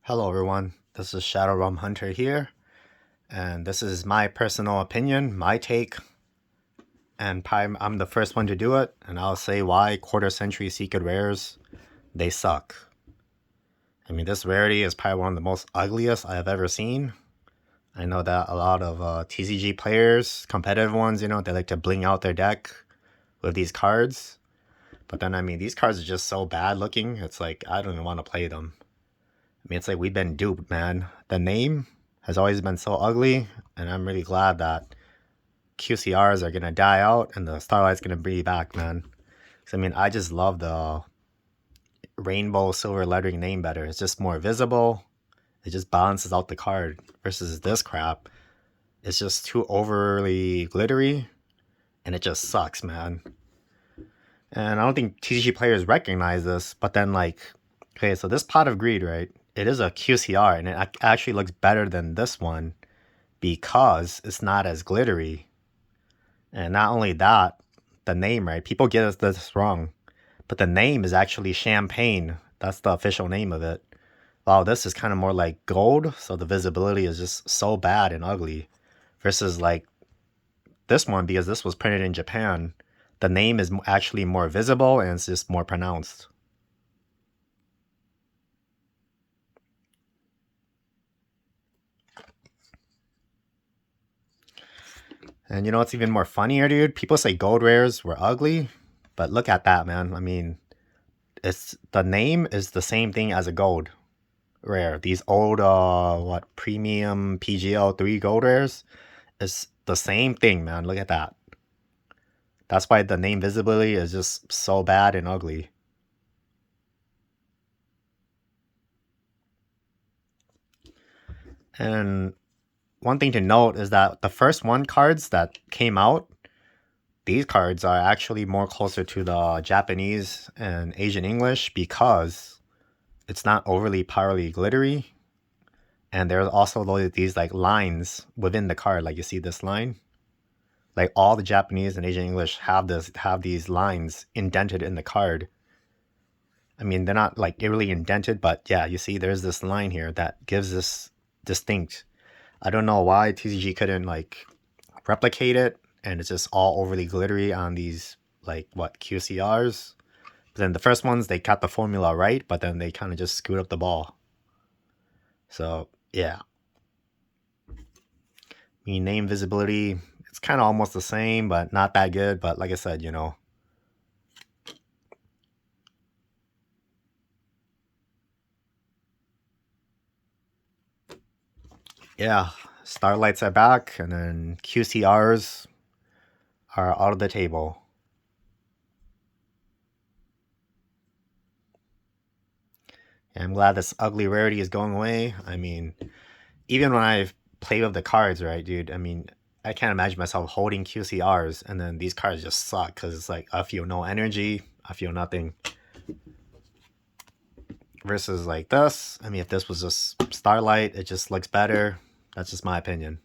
Hello everyone, this is Shadow Realm Hunter here, and this is my personal opinion, my take, and I'm the first one to do it, and I'll say why quarter century secret rares, they suck. I mean, this rarity is probably one of the most ugliest I have ever seen. I know that a lot of TCG players, competitive ones, they like to bling out their deck with these cards, but then I mean, these cards are just so bad looking, it's like, I don't even want to play them. I mean, it's like we've been duped, man. The name has always been so ugly, and I'm really glad that QCRs are gonna die out and the Starlight's gonna be back, man. Because I mean, I just love the rainbow silver lettering name better. It's just more visible. It just balances out the card versus this crap. It's just too overly glittery, and it just sucks, man. And I don't think TCG players recognize this, but then like, okay, so this Pot of Greed, right? It is a QCR, and it actually looks better than this one because it's not as glittery. And not only that, the name, right? People get this wrong, but the name is actually Champagne. That's the official name of it. Wow, this is kind of more like gold, so the visibility is just so bad and ugly. Versus like this one, because this was printed in Japan, the name is actually more visible and it's just more pronounced. And you know what's even more funnier, dude? People say gold rares were ugly, but look at that, man. I mean, it's the name is the same thing as a gold rare. These old premium PGL3 gold rares is the same thing, man. Look at that. That's why the name visibility is just so bad and ugly. And one thing to note is that the first one cards that came out, these cards are actually more closer to the Japanese and Asian English because it's not overly powerly glittery. And there's also these like lines within the card, like you see this line. Like all the Japanese and Asian English have these lines indented in the card. I mean, they're not like really indented, but yeah, you see there's this line here that gives this distinct. I don't know why TCG couldn't like replicate it, and it's just all overly glittery on these like what QCRs. But then the first ones they got the formula right, but then they kind of just screwed up the ball. So yeah, I mean name visibility, it's kind of almost the same, but not that good. But like I said, yeah, Starlights are back, and then QCRs are out of the table. And I'm glad this ugly rarity is going away. I mean, even when I've played with the cards, right, dude? I mean, I can't imagine myself holding QCRs, and then these cards just suck because it's like I feel no energy, I feel nothing. Versus like this, I mean, if this was just Starlight, it just looks better. That's just my opinion.